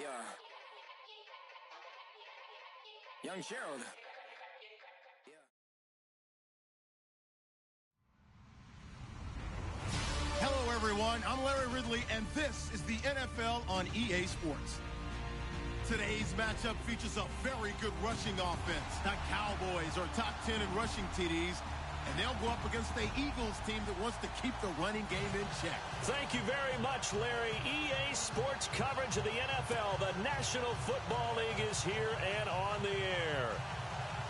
Yeah. Young Gerald. Yeah. Hello, everyone. I'm Larry Ridley, and this is the NFL on EA Sports. Today's matchup features a very good rushing offense. The Cowboys are top 10 in rushing TDs, and they'll go up against the Eagles team that wants to keep the running game in check. Thank you very much, Larry. EA Sports coverage of the NFL. The National Football League is here and on the air.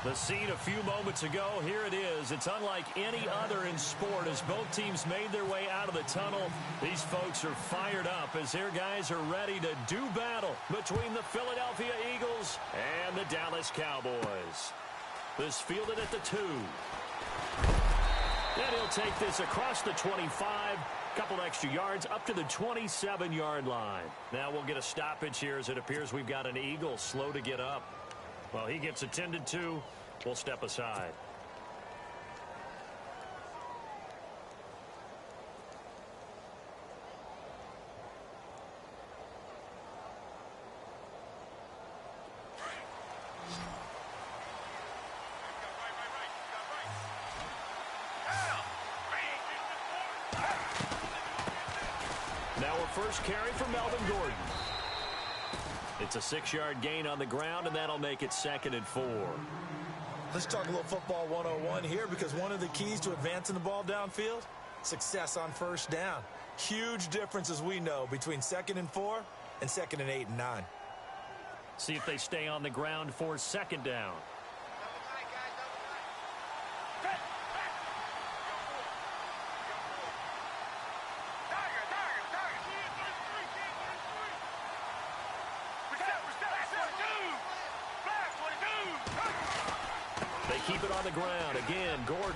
The scene a few moments ago, here it is. It's unlike any other in sport as both teams made their way out of the tunnel. These folks are fired up as their guys are ready to do battle between the Philadelphia Eagles and the Dallas Cowboys. This fielded at the 2. And he'll take this across the 25, couple extra yards up to the 27-yard line. Now we'll get a stoppage here as it appears we've got an Eagle slow to get up. Well, he gets attended to. We'll step aside. Now a first carry for Melvin Gordon. It's a 6-yard gain on the ground, and that'll make it 2nd and 4. Let's talk a little football 101 here, because one of the keys to advancing the ball downfield, success on first down. Huge difference, as we know, between 2nd and 4 and 2nd and 8 and 9. See if they stay on the ground for 2nd down. Keep it on the ground. Again, Gordon.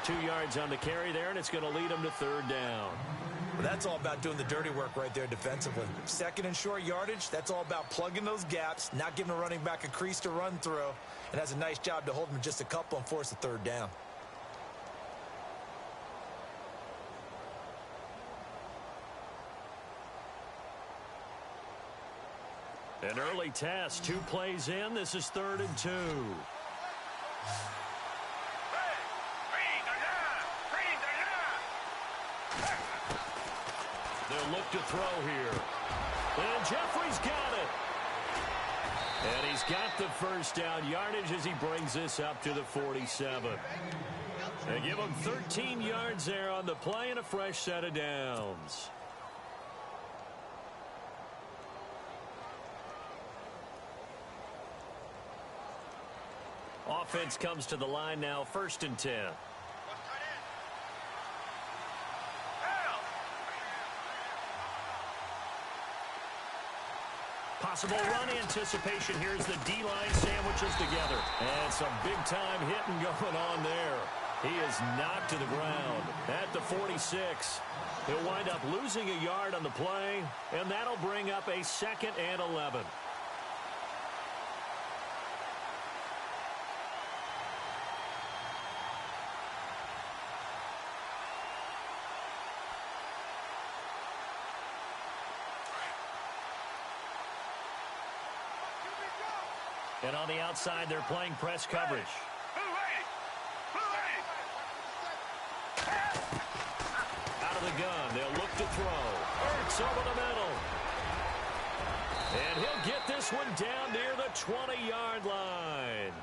2 yards on the carry there, and it's going to lead him to 3rd down. Well, that's all about doing the dirty work right there defensively. 2nd and short yardage, that's all about plugging those gaps, not giving a running back a crease to run through, and has a nice job to hold him just a couple and force a 3rd down. An early test, 2 plays in. This is 3rd and 2. They'll look to throw here. And Jeffrey's got it. And he's got the first down yardage as he brings this up to the 47. They give him 13 yards there on the play and a fresh set of downs. Offense comes to the line now, 1st and 10. Possible run anticipation. Here's the D-line sandwiches together. And some big-time hitting going on there. He is knocked to the ground at the 46. He'll wind up losing a yard on the play, and that'll bring up a 2nd and 11. And on the outside, they're playing press coverage. Out of the gun, they'll look to throw. Ertz over the middle. And he'll get this one down near the 20-yard line.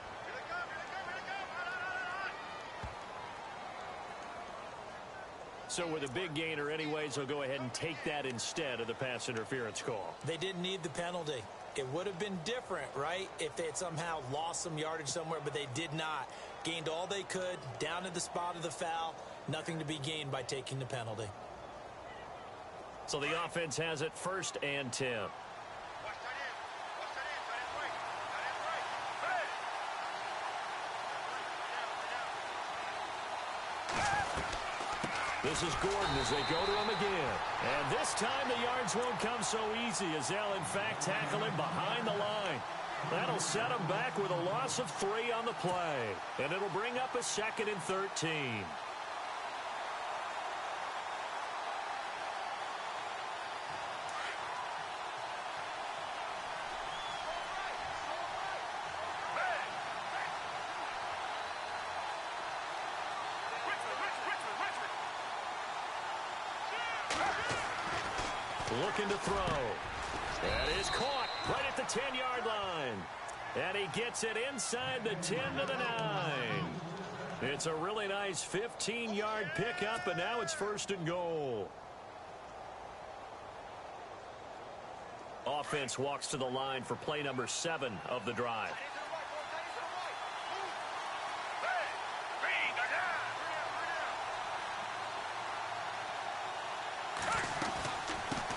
So with a big gainer anyways, they'll go ahead and take that instead of the pass interference call. They didn't need the penalty. It would have been different, right, if they had somehow lost some yardage somewhere, but they did not. Gained all they could, down to the spot of the foul. Nothing to be gained by taking the penalty. So the offense has it 1st and 10. This is Gordon as they go to him again. And this time the yards won't come so easy as they'll, in fact, tackle him behind the line. That'll set him back with a loss of 3 on the play. And it'll bring up a 2nd and 13. looking to throw. That is caught right at the 10-yard line. And he gets it inside the 10 to the 9. It's a really nice 15-yard pickup, and now it's 1st and goal. Offense walks to the line for play number 7 of the drive.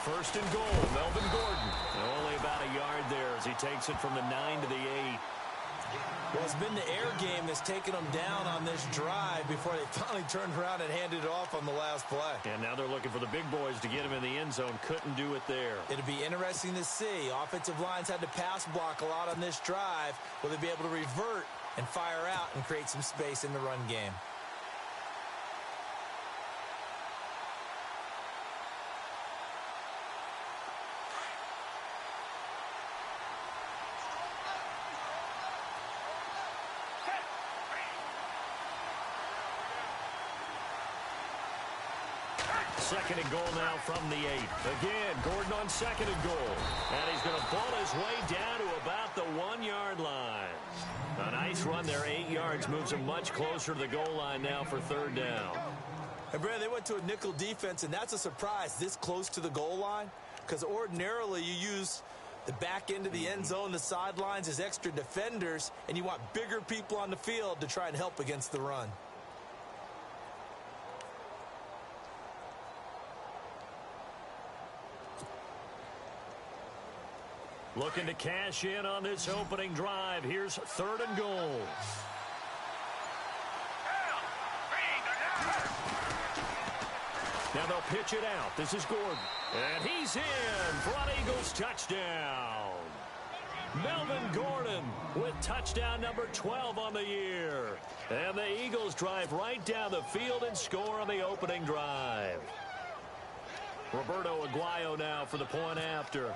First and goal, Melvin Gordon. Only about a yard there as he takes it from the 9 to the 8. Well, it's been the air game that's taken them down on this drive before they finally turned around and handed it off on the last play. And now they're looking for the big boys to get him in the end zone. Couldn't do it there. It'll be interesting to see. Offensive lines had to pass block a lot on this drive. Will they be able to revert and fire out and create some space in the run game? Second and goal now from the 8. Again, Gordon on second and goal. And he's going to ball his way down to about the 1-yard line. A nice run there, 8 yards, moves him much closer to the goal line now for 3rd down. And Brad, they went to a nickel defense, and that's a surprise this close to the goal line, because ordinarily you use the back end of the end zone, the sidelines as extra defenders, and you want bigger people on the field to try and help against the run. Looking to cash in on this opening drive. Here's 3rd and goal. Now they'll pitch it out. This is Gordon. And he's in for an Eagles touchdown. Melvin Gordon with touchdown number 12 on the year. And the Eagles drive right down the field and score on the opening drive. Roberto Aguayo now for the point after.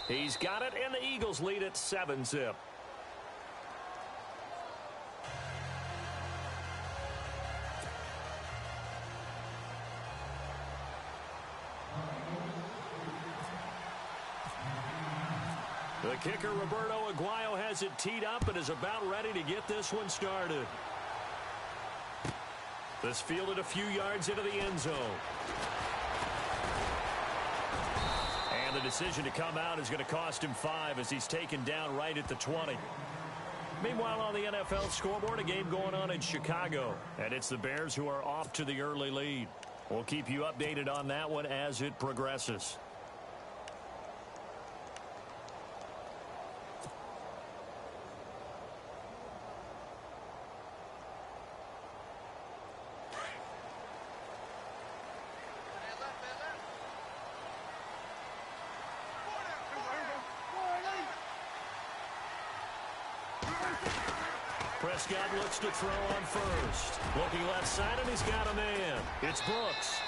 He's got it, and the Eagles lead at 7-zip. The kicker, Roberto Aguayo, has it teed up and is about ready to get this one started. This fielded a few yards into the end zone. And the decision to come out is going to cost him 5 as he's taken down right at the 20. Meanwhile, on the NFL scoreboard, a game going on in Chicago. And it's the Bears who are off to the early lead. We'll keep you updated on that one as it progresses. Prescott looks to throw on first. Looking left side, and he's got a man. It's Brooks.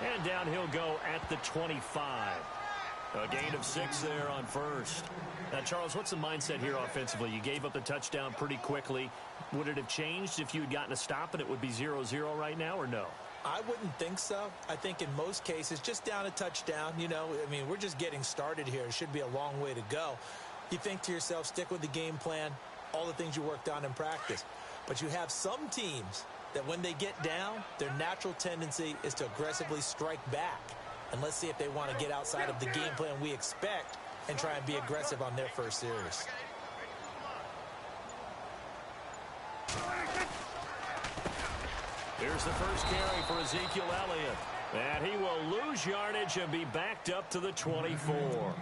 And down he'll go at the 25. A gain of 6 there on first. Now, Charles, what's the mindset here offensively? You gave up the touchdown pretty quickly. Would it have changed if you had gotten a stop and it would be 0-0 right now, or no? I wouldn't think so. I think in most cases, just down a touchdown, you know, I mean, we're just getting started here. It should be a long way to go. You think to yourself, stick with the game plan, all the things you worked on in practice. But you have some teams that when they get down, their natural tendency is to aggressively strike back. And let's see if they want to get outside of the game plan we expect and try and be aggressive on their first series. Here's the first carry for Ezekiel Elliott. And he will lose yardage and be backed up to the 24.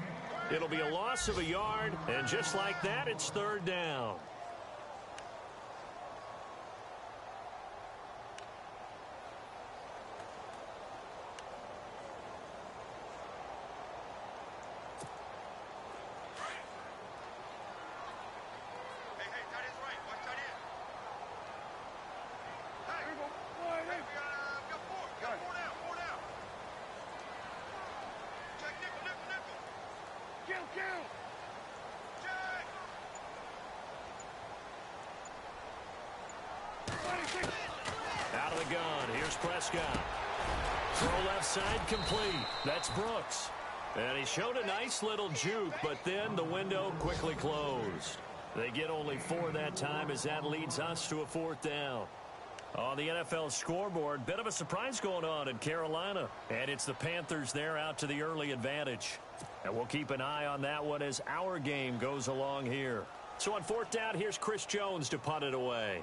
It'll be a loss of a yard, and just like that, it's 3rd down. Out of the gun. Here's Prescott. Throw left side complete. That's Brooks. And he showed a nice little juke, but then the window quickly closed. They get only 4 that time as that leads us to a 4th down. On the NFL scoreboard, bit of a surprise going on in Carolina. And it's the Panthers there out to the early advantage. And we'll keep an eye on that one as our game goes along here. So on 4th down, here's Chris Jones to punt it away.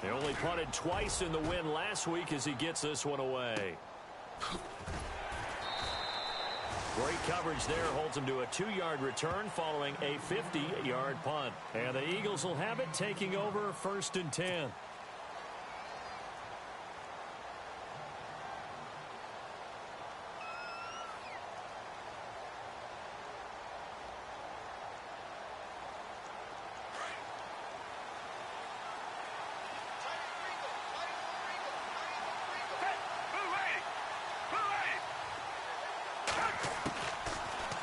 He only punted twice in the win last week as he gets this one away. Great coverage there holds him to a 2-yard return following a 50-yard punt. And the Eagles will have it taking over 1st and 10.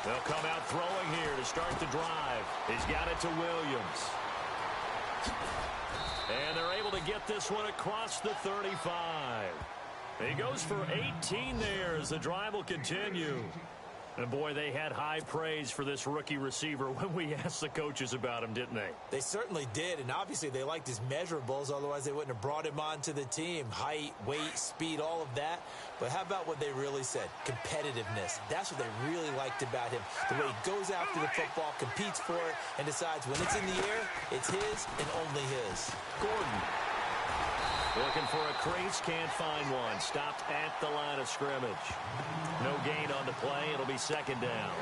They'll come out throwing here to start the drive. He's got it to Williams. And they're able to get this one across the 35. He goes for 18 there as the drive will continue. And, boy, they had high praise for this rookie receiver when we asked the coaches about him, didn't they? They certainly did, and obviously they liked his measurables. Otherwise, they wouldn't have brought him onto the team. Height, weight, speed, all of that. But how about what they really said? Competitiveness. That's what they really liked about him. The way he goes after the football, competes for it, and decides when it's in the air, it's his and only his. Gordon. Looking for a crease, can't find one. Stopped at the line of scrimmage. No gain on the play. It'll be 2nd down.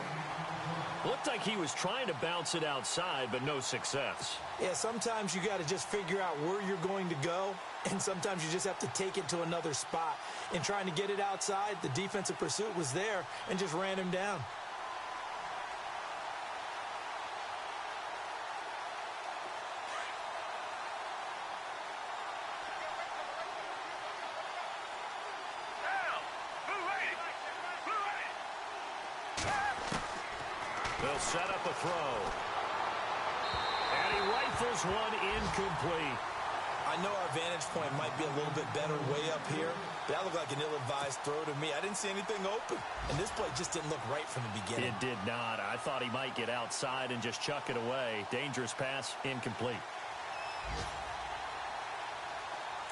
Looked like he was trying to bounce it outside, but no success. Yeah, sometimes you got to just figure out where you're going to go, and sometimes you just have to take it to another spot. In trying to get it outside, the defensive pursuit was there and just ran him down. They'll set up a throw. And he rifles one incomplete. I know our vantage point might be a little bit better way up here, but that looked like an ill-advised throw to me. I didn't see anything open, and this play just didn't look right from the beginning. It did not. I thought he might get outside and just chuck it away. Dangerous pass, incomplete.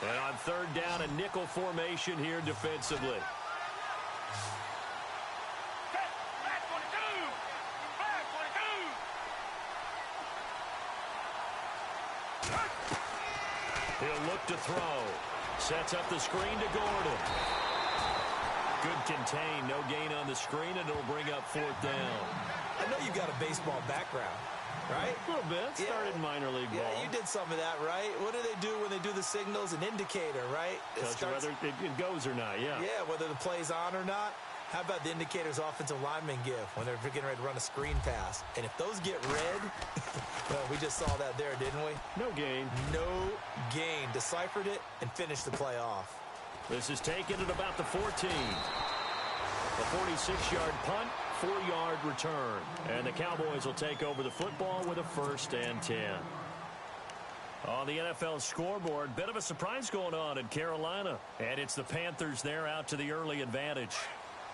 And on 3rd down, a nickel formation here defensively. He'll look to throw. Sets up the screen to Gordon. Good contain. No gain on the screen, and it'll bring up 4th down. I know you've got a baseball background, right? A little bit. Started in minor league ball. Yeah, you did some of that, right? What do they do when they do the signals? An indicator, right? Tells you whether it goes or not, yeah. Yeah, whether the play's on or not. How about the indicators offensive linemen give when they're getting ready to run a screen pass? And if those get red, well, we just saw that there, didn't we? No gain. No gain. Deciphered it and finished the play off. This is taken at about the 14. A 46-yard punt, 4-yard return. And the Cowboys will take over the football with a 1st and 10. On the NFL scoreboard, bit of a surprise going on in Carolina. And it's the Panthers there out to the early advantage.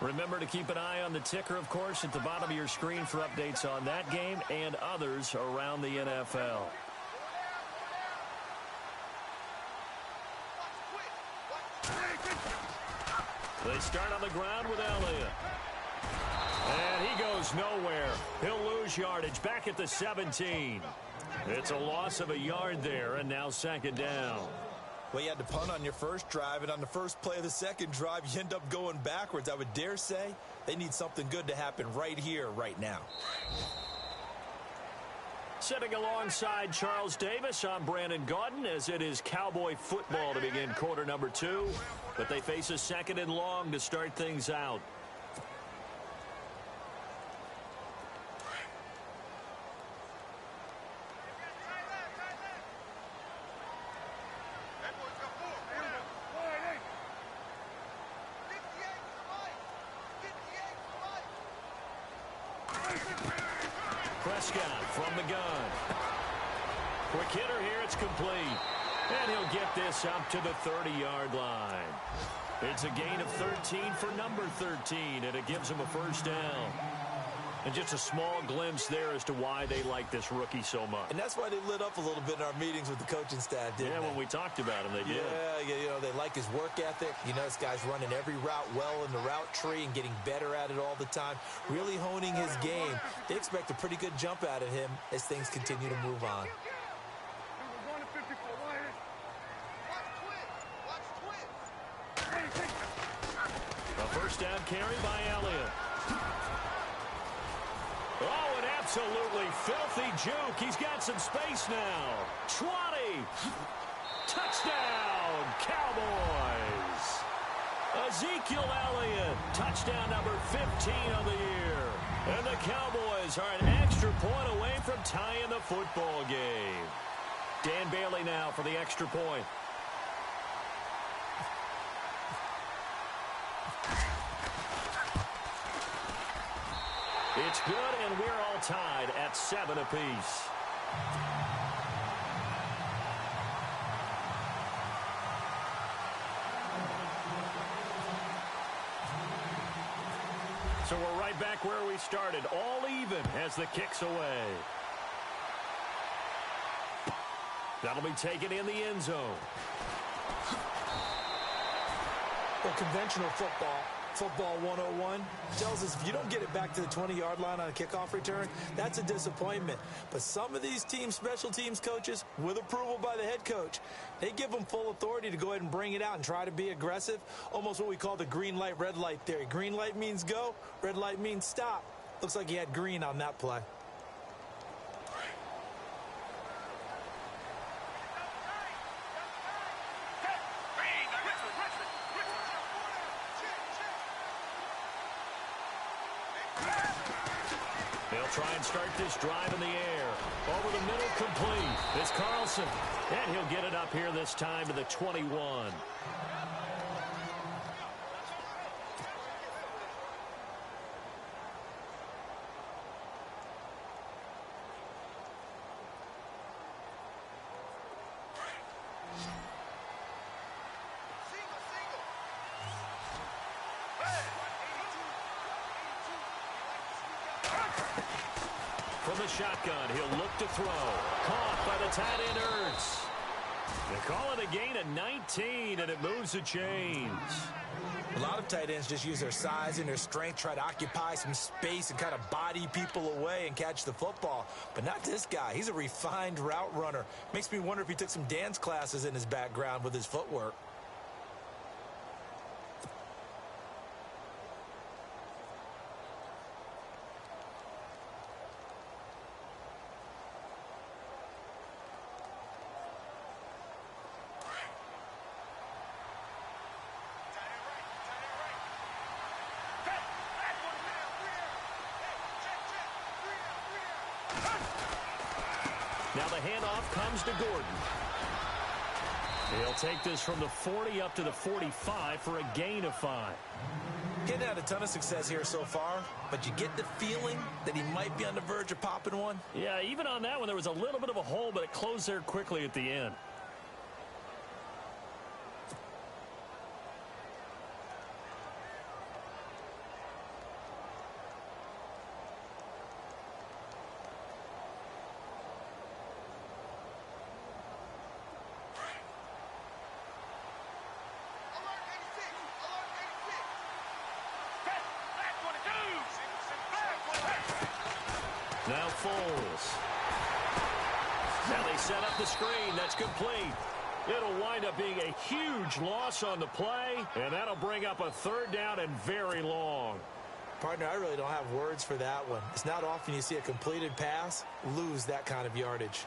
Remember to keep an eye on the ticker, of course, at the bottom of your screen for updates on that game and others around the NFL. They start on the ground with Elliott. And he goes nowhere. He'll lose yardage back at the 17. It's a loss of a yard there, and now 2nd down. Well, you had to punt on your first drive, and on the first play of the second drive, you end up going backwards. I would dare say they need something good to happen right here, right now. Sitting alongside Charles Davis, I'm Brandon Gaudin, as it is Cowboy football to begin quarter number 2. But they face a 2nd and long to start things out. Prescott from the gun. Quick hitter here. It's complete. And he'll get this up to the 30-yard line. It's a gain of 13 for number 13, and it gives him a first down. And just a small glimpse there as to why they like this rookie so much. And that's why they lit up a little bit in our meetings with the coaching staff, didn't they? Yeah, when we talked about him, they did. Yeah, you know, they like his work ethic. You know, this guy's running every route well in the route tree and getting better at it all the time, really honing his game. They expect a pretty good jump out of him as things continue to move on. A first down carry by Elliott. Oh, an absolutely filthy juke. He's got some space now. 20. Touchdown, Cowboys. Ezekiel Elliott, touchdown number 15 of the year. And the Cowboys are an extra point away from tying the football game. Dan Bailey now for the extra point. It's good, and we're all tied at 7 apiece. So we're right back where we started, all even as the kick's away. That'll be taken in the end zone. Well, conventional Football 101 tells us if you don't get it back to the 20-yard line on a kickoff return, that's a disappointment. But some of these special teams coaches, with approval by the head coach, they give them full authority to go ahead and bring it out and try to be aggressive, almost what we call the green light, red light theory. Green light means go, red light means stop. Looks like he had green on that play. Try and start this drive in the air. Over the middle, complete. It's Carlson. And he'll get it up here this time to the 21. From the shotgun, he'll look to throw. Caught by the tight end, Ertz. They call it a gain of 19, and it moves the chains. A lot of tight ends just use their size and their strength, try to occupy some space and kind of body people away and catch the football. But not this guy. He's a refined route runner. Makes me wonder if he took some dance classes in his background with his footwork. Now the handoff comes to Gordon. He'll take this from the 40 up to the 45 for a gain of 5. Getting had a ton of success here so far, but you get the feeling that he might be on the verge of popping one. Yeah, even on that one, there was a little bit of a hole, but it closed there quickly at the end. Now Foles. Now they set up the screen. That's complete. It'll wind up being a huge loss on the play, and that'll bring up a third down and very long. Partner, I really don't have words for that one. It's not often you see a completed pass lose that kind of yardage.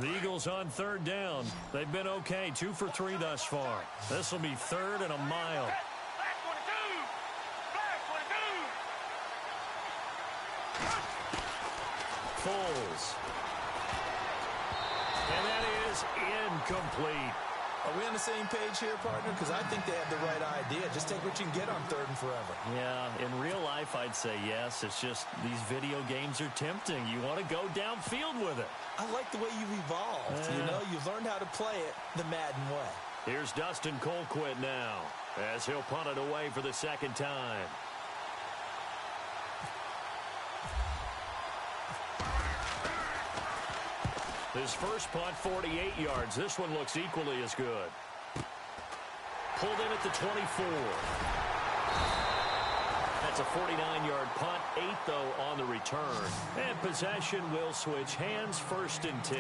The Eagles on third down. They've been okay, 2 for 3 thus far. This will be third and a mile. Foles. And that is incomplete. Are we on the same page here, partner? Because I think they have the right idea. Just take what you can get on 3rd and forever. Yeah, in real life, I'd say yes. It's just these video games are tempting. You want to go downfield with it. I like the way you've evolved. You know, you've learned how to play it the Madden way. Here's Dustin Colquitt now as he'll punt it away for the second time. His first punt, 48 yards. This one looks equally as good. Pulled in at the 24. That's a 49-yard punt, 8, though, on the return. And possession will switch hands, 1st and 10.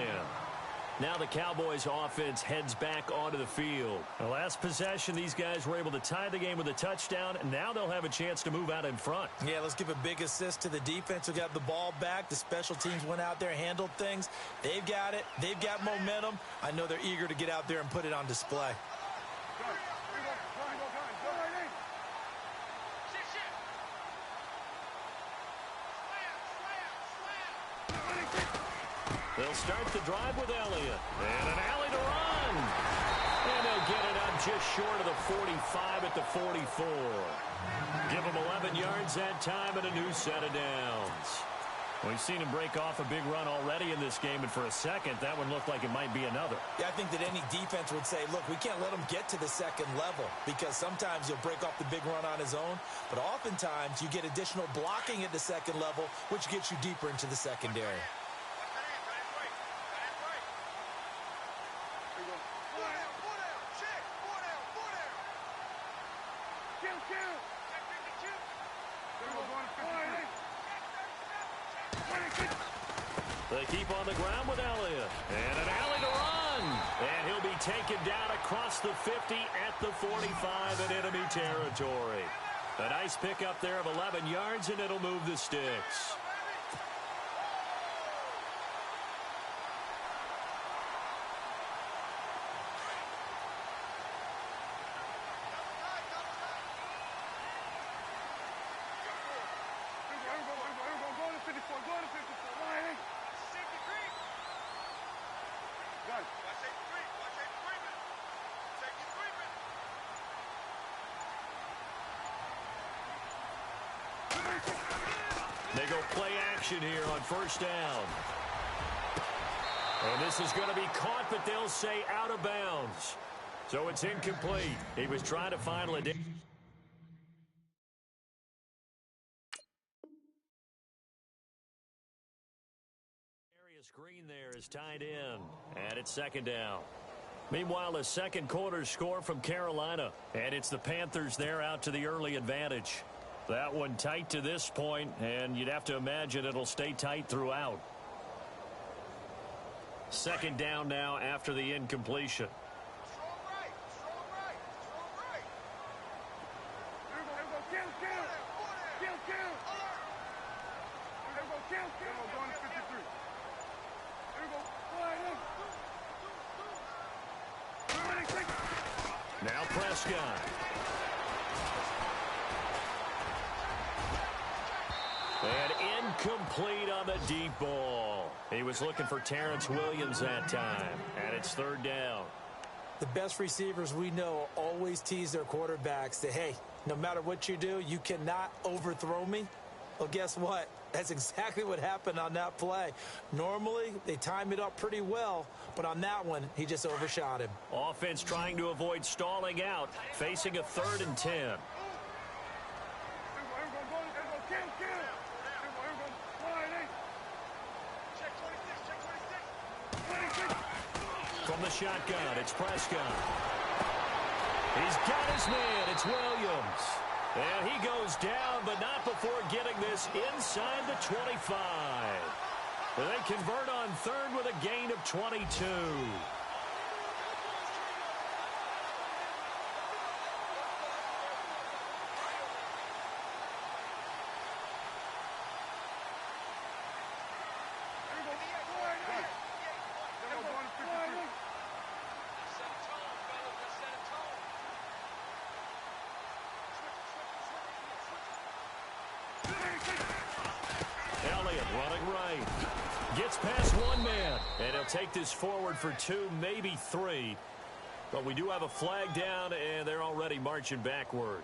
Now the Cowboys offense heads back onto the field. The last possession, these guys were able to tie the game with a touchdown, and now they'll have a chance to move out in front. Yeah, let's give a big assist to the defense who got the ball back. The special teams went out there, handled things. They've got it. They've got momentum. I know they're eager to get out there and put it on display. They'll start the drive with Elliott. And an alley to run. And they'll get it up just short of the 45 at the 44. Give them 11 yards that time and a new set of downs. We've seen him break off a big run already in this game, and for a second, that one looked like it might be another. Yeah, I think that any defense would say, look, we can't let him get to the second level, because sometimes he'll break off the big run on his own, but oftentimes you get additional blocking at the second level, which gets you deeper into the secondary. They keep on the ground with Elliott. And an alley to run. And he'll be taken down across the 50 at the 45 in enemy territory. A nice pickup there of 11 yards, and it'll move the sticks. They go play action here on 1st down. And this is going to be caught, but they'll say out of bounds. So it's incomplete. He was trying to find a screen there is tied in, and it's 2nd down. Meanwhile, a second quarter score from Carolina, and it's the Panthers there out to the early advantage. That one tight to this point, and you'd have to imagine it'll stay tight throughout. 2nd down now after the incompletion. Now Prescott. And incomplete on the deep ball. He was looking for Terrence Williams that time. And it's 3rd down. The best receivers we know always tease their quarterbacks that, hey, no matter what you do, you cannot overthrow me. Well, guess what? That's exactly what happened on that play. Normally, they time it up pretty well, but on that one, he just overshot him. Offense trying to avoid stalling out, facing a 3rd and 10. From the shotgun, it's Prescott. He's got his man. It's Williams. And he goes down, but not before getting this inside the 25. They convert on 3rd with a gain of 22. Elliott running right. Gets past one man. And he'll take this forward for 2, maybe 3. But we do have a flag down, and they're already marching backward.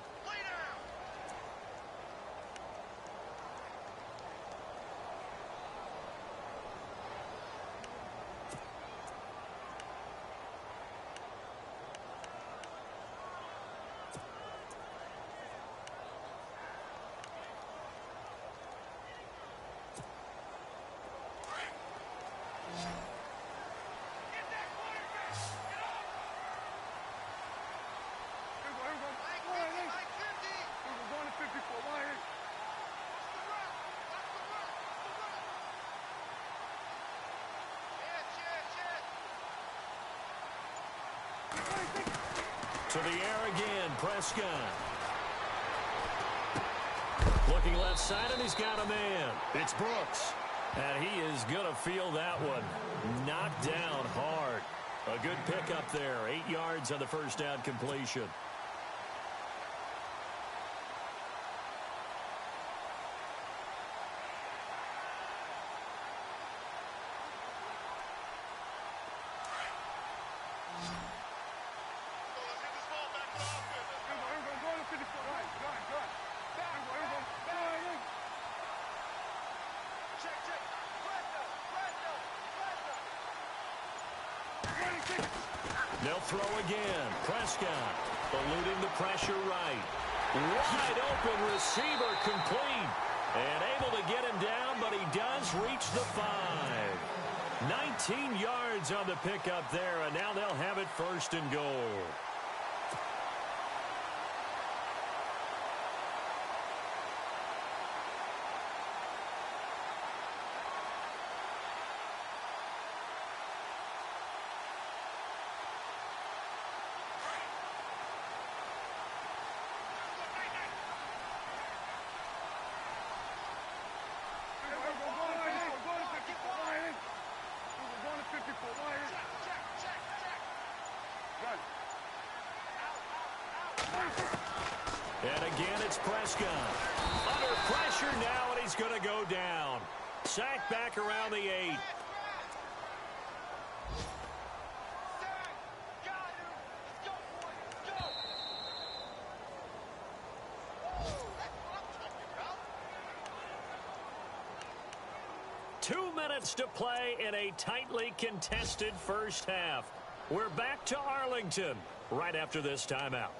To the air again, Prescott. Looking left side, and he's got a man. It's Brooks. And he is going to feel that one. Knocked down hard. A good pickup there. 8 yards on the first down completion. They'll throw again. Prescott eluding the pressure right. Wide open receiver complete. And able to get him down, but he does reach the 5. 19 yards on the pickup there, and now they'll have it first and goal. And again, it's Prescott. Under pressure now, and he's going to go down. Sacked back around the 8. Two minutes to play in a tightly contested first half. We're back to Arlington right after this timeout.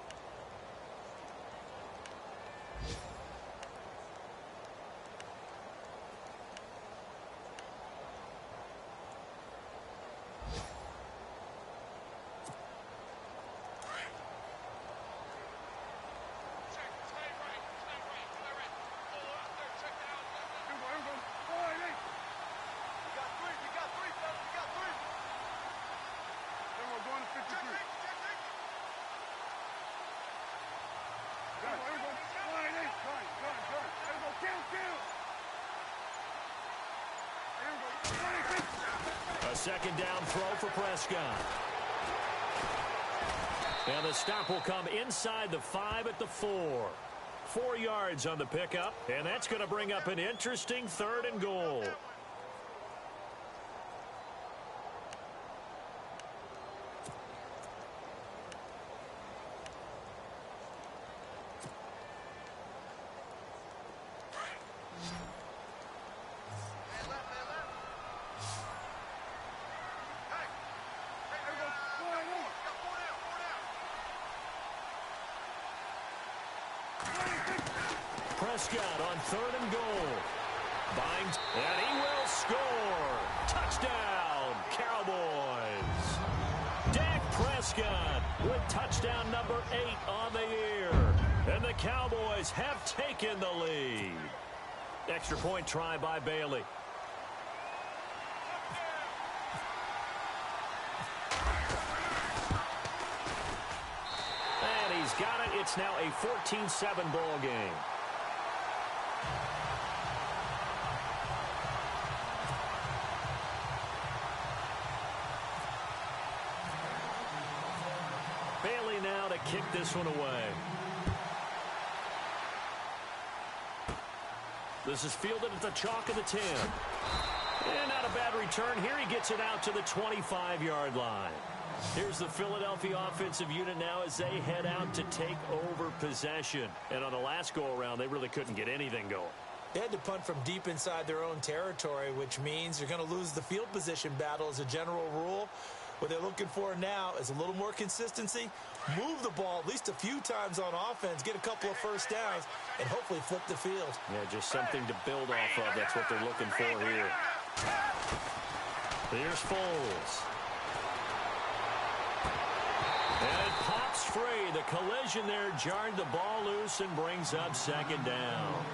Second down throw for Prescott. And the stop will come inside the 5 at the 4. 4 yards on the pickup, and that's going to bring up an interesting 3rd and goal. Prescott on 3rd and goal. Binds, and he will score. Touchdown, Cowboys. Dak Prescott with touchdown number 8 on the year. And the Cowboys have taken the lead. Extra point try by Bailey. And he's got it. It's now a 14-7 ball game. Bailey now to kick this one away. This is fielded at the chalk of the 10. And not a bad return here. He gets it out to the 25-yard line. Here's the Philadelphia offensive unit now as they head out to take over possession. And on the last go-around, they really couldn't get anything going. They had to punt from deep inside their own territory, which means you're going to lose the field position battle as a general rule. What they're looking for now is a little more consistency, move the ball at least a few times on offense, get a couple of first downs, and hopefully flip the field. Yeah, just something to build off of. That's what they're looking for here. Here's Foles. And it pops free. The collision there jarred the ball loose and brings up second down.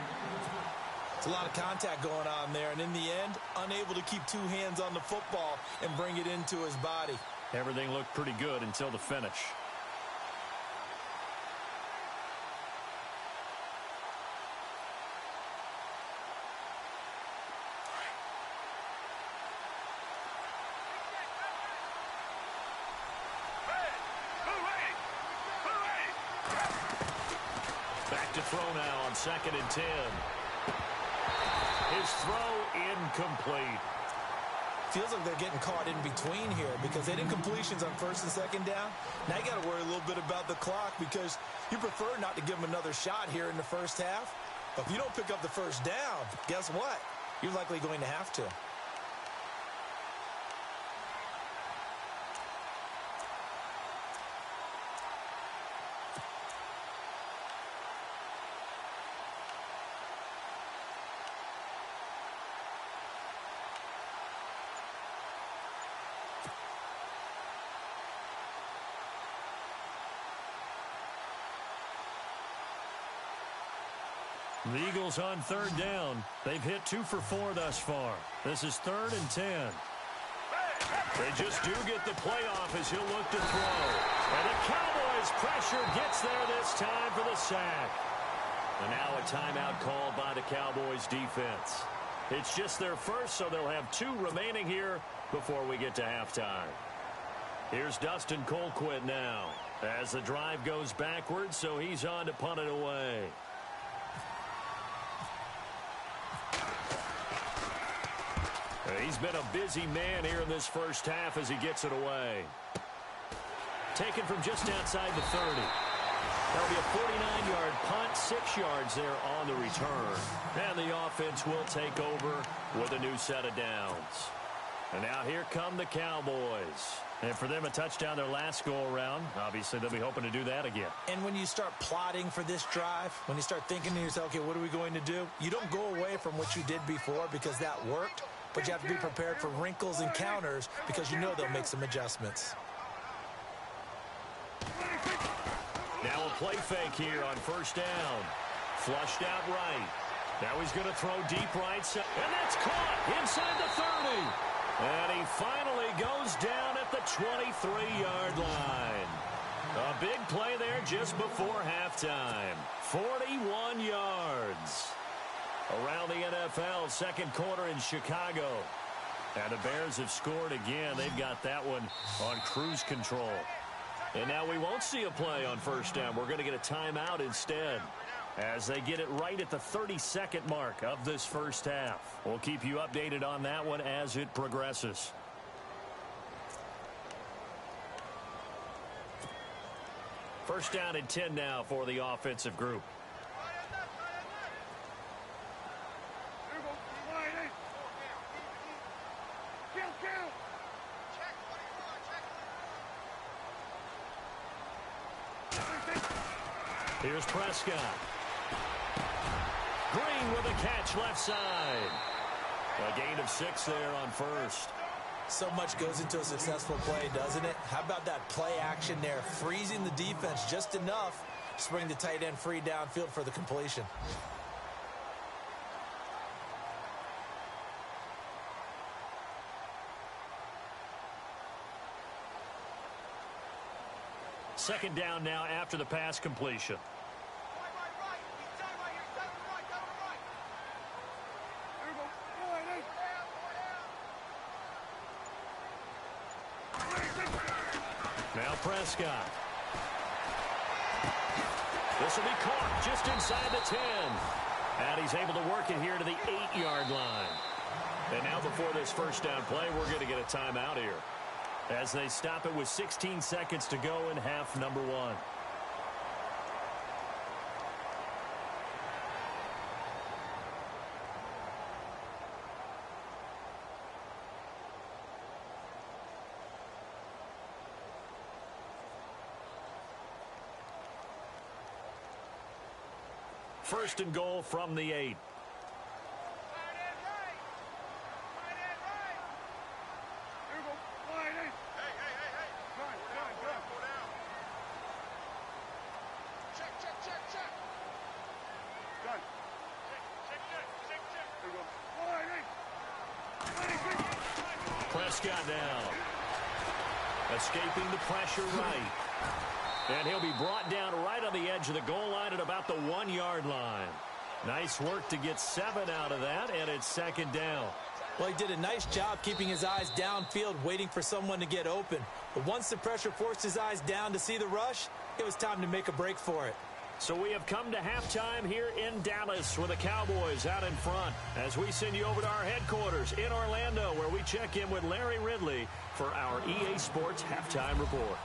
It's a lot of contact going on there, and in the end, unable to keep two hands on the football and bring it into his body. Everything looked pretty good until the finish. Back to throw now on 2nd and 10. His throw incomplete. Feels like they're getting caught in between here because they did completions on 1st and 2nd down. Now you got to worry a little bit about the clock because you prefer not to give them another shot here in the first half. But if you don't pick up the first down, guess what? You're likely going to have to. The Eagles on 3rd down. They've hit 2 for 4 thus far. This is 3rd and 10. They just do get the playoff as he'll look to throw. And the Cowboys pressure gets there this time for the sack. And now a timeout called by the Cowboys defense. It's just their first, so they'll have 2 remaining here before we get to halftime. Here's Dustin Colquitt now as the drive goes backwards, so he's on to punt it away. He's been a busy man here in this first half as he gets it away. Taken from just outside the 30. That'll be a 49-yard punt, 6 yards there on the return. And the offense will take over with a new set of downs. And now here come the Cowboys. And for them, a touchdown their last go-around. Obviously, they'll be hoping to do that again. And when you start plotting for this drive, when you start thinking to yourself, okay, what are we going to do? You don't go away from what you did before because that worked. But you have to be prepared for wrinkles and counters because you know they'll make some adjustments. Now a play fake here on 1st down. Flushed out right. Now he's going to throw deep right side. And that's caught inside the 30. And he finally goes down at the 23-yard line. A big play there just before halftime. 41 yards. Around the NFL, 2nd quarter in Chicago. And the Bears have scored again. They've got that one on cruise control. And now we won't see a play on 1st down. We're going to get a timeout instead as they get it right at the 32nd mark of this first half. We'll keep you updated on that one as it progresses. First down and 10 now for the offensive group. Here's Prescott. Green with a catch left side. A gain of 6 there on 1st. So much goes into a successful play, doesn't it? How about that play action there? Freezing the defense just enough to bring the tight end free downfield for the completion. Second down now after the pass completion. Now Prescott. This will be caught just inside the 10. And he's able to work it here to the 8-yard line. And now before this first down play, we're going to get a timeout here. as they stop it with 16 seconds to go in half number one. First and goal from the 8. Prescott now. Escaping the pressure right. And he'll be brought down right on the edge of the goal line at about the 1-yard line. Nice work to get 7 out of that, and it's second down. Well, he did a nice job keeping his eyes downfield, waiting for someone to get open. But once the pressure forced his eyes down to see the rush, it was time to make a break for it. So we have come to halftime here in Dallas with the Cowboys out in front as we send you over to our headquarters in Orlando, where we check in with Larry Ridley for our EA Sports Halftime Report.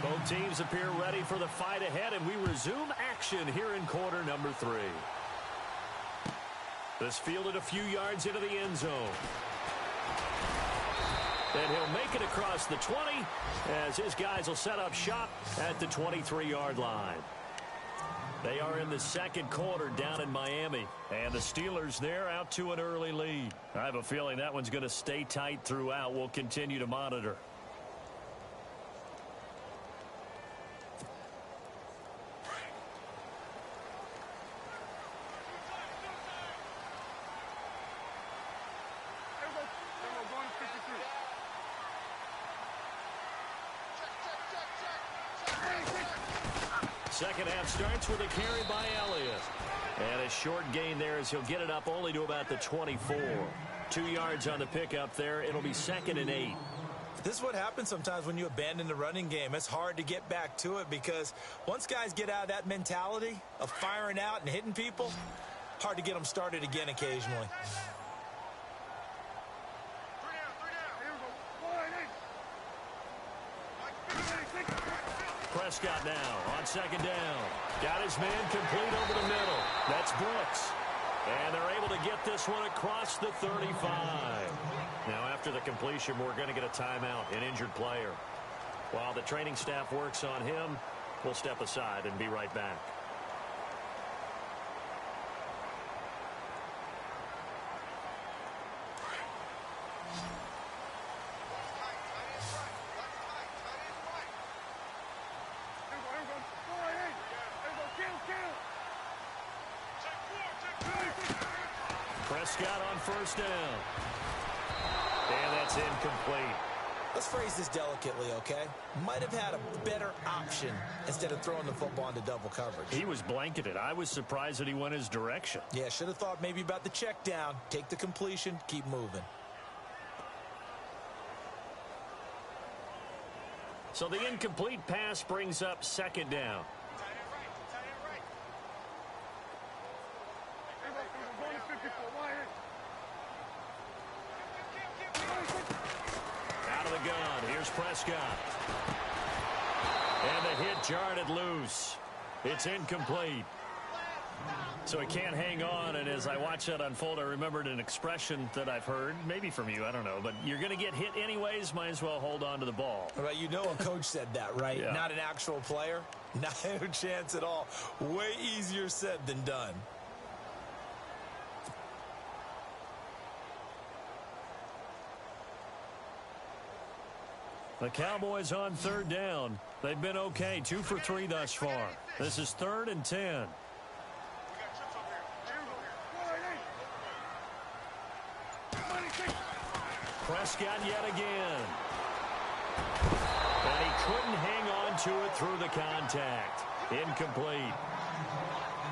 Both teams appear ready for the fight ahead, and we resume action here in quarter number 3. This fielded a few yards into the end zone. And he'll make it across the 20 as his guys will set up shop at the 23-yard line. They are in the second quarter down in Miami, and the Steelers there out to an early lead. I have a feeling that one's going to stay tight throughout. We'll continue to monitor. Second half starts with a carry by Elliott. And a short gain there as he'll get it up only to about the 24. 2 yards on the pickup there. It'll be second and 8. This is what happens sometimes when you abandon the running game. It's hard to get back to it because once guys get out of that mentality of firing out and hitting people, hard to get them started again occasionally. Prescott now on second down. Got his man complete over the middle. That's Brooks. And they're able to get this one across the 35. Now, after the completion, we're going to get a timeout, an injured player. While the training staff works on him, we'll step aside and be right back. Prescott on first down. And that's incomplete. Let's phrase this delicately, okay? Might have had a better option instead of throwing the football into double coverage. He was blanketed. I was surprised that he went his direction. Yeah, should have thought maybe about the check down. Take the completion, keep moving. So the incomplete pass brings up second down. Out of the gun, here's Prescott. And the hit jarred it loose. It's incomplete. So he can't hang on, and as I watch that unfold, I remembered an expression that I've heard, maybe from you, I don't know, but you're going to get hit anyways, might as well hold on to the ball. Right, you know a coach said that, right? Yeah. Not an actual player. Not a chance at all. Way easier said than done. The Cowboys on third down. They've been okay, 2 for 3 thus far. This is 3rd and 10. Prescott yet again. And he couldn't hang on to it through the contact. Incomplete.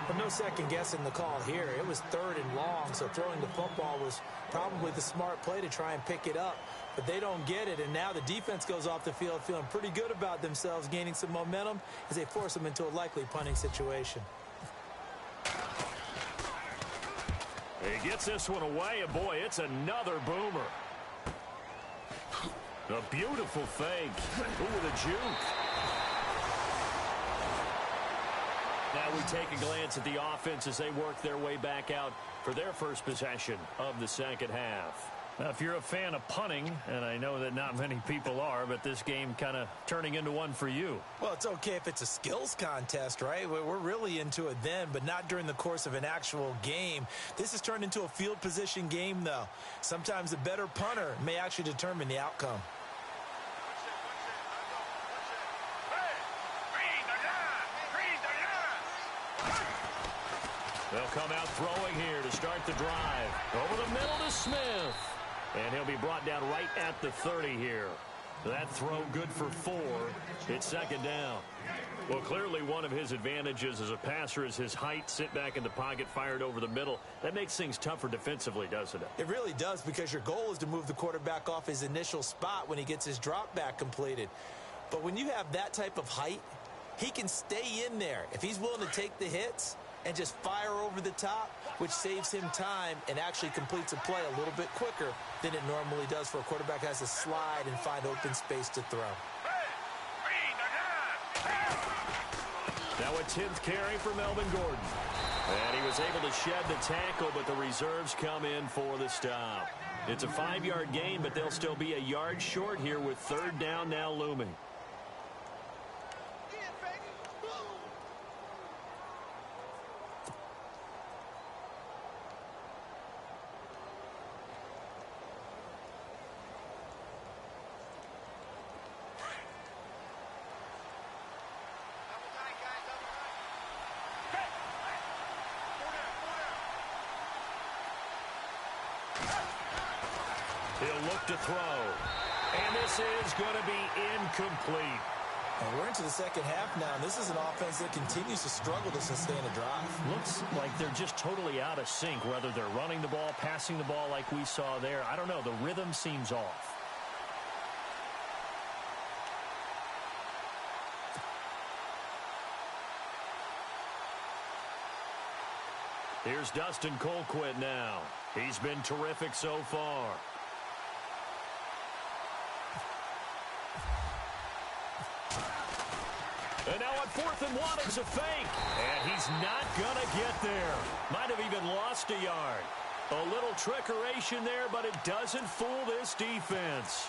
But no second guessing the call here. It was 3rd and long, so throwing the football was probably the smart play to try and pick it up. But they don't get it, and now the defense goes off the field feeling pretty good about themselves, gaining some momentum as they force them into a likely punting situation. He gets this one away, and boy, it's another boomer. A beautiful fake. Ooh, with a juke. Now we take a glance at the offense as they work their way back out for their first possession of the second half. Now, if you're a fan of punting, and I know that not many people are, but this game kind of turning into one for you. Well, it's okay if it's a skills contest, right? We're really into it then, but not during the course of an actual game. This has turned into a field position game, though. Sometimes the better punter may actually determine the outcome. They'll come out throwing here to start the drive. Over the middle to Smith. And he'll be brought down right at the 30 here. That throw good for 4. It's second down. Well, clearly one of his advantages as a passer is his height. Sit back in the pocket, fired over the middle. That makes things tougher defensively, doesn't it? It really does, because your goal is to move the quarterback off his initial spot when he gets his drop back completed. But when you have that type of height, he can stay in there. If he's willing to take the hits and just fire over the top, which saves him time and actually completes a play a little bit quicker than it normally does for a quarterback who has to slide and find open space to throw. Now a 10th carry for Melvin Gordon. And he was able to shed the tackle, but the reserves come in for the stop. It's a 5-yard gain, but they'll still be a yard short here with third down now looming. He'll look to throw. And this is going to be incomplete. And we're into the second half now, and this is an offense that continues to struggle to sustain a drive. Looks like they're just totally out of sync, whether they're running the ball, passing the ball like we saw there. I don't know. The rhythm seems off. Here's Dustin Colquitt now. He's been terrific so far. And now on 4th and 1, it's a fake. And he's not going to get there. Might have even lost a yard. A little trickeration there, but it doesn't fool this defense.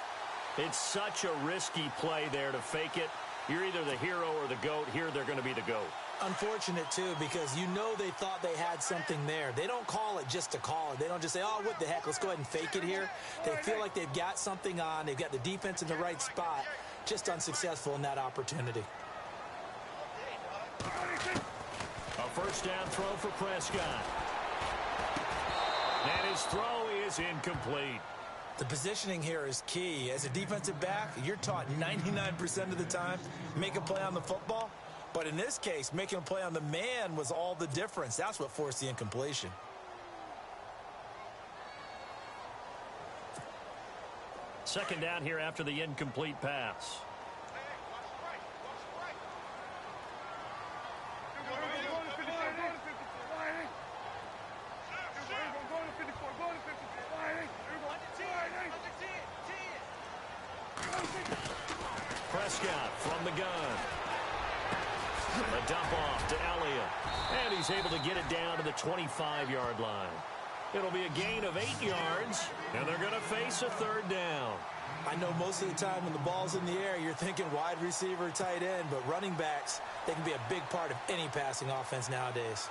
It's such a risky play there to fake it. You're either the hero or the GOAT. Here, they're going to be the GOAT. Unfortunate, too, because you know they thought they had something there. They don't call it just to call it. They don't just say, oh, what the heck, let's go ahead and fake it here. They feel like they've got something on. They've got the defense in the right spot. Just unsuccessful in that opportunity. A first down throw for Prescott. And his throw is incomplete. The positioning here is key. As a defensive back, you're taught 99% of the time, make a play on the football. But in this case, making a play on the man was all the difference. That's what forced the incompletion. Second down here after the incomplete pass. Prescott from the gun. A dump off to Elliott. And he's able to get it down to the 25-yard line. It'll be a gain of 8 yards, and they're going to face a third down. I know most of the time when the ball's in the air, you're thinking wide receiver, tight end, but running backs, they can be a big part of any passing offense nowadays.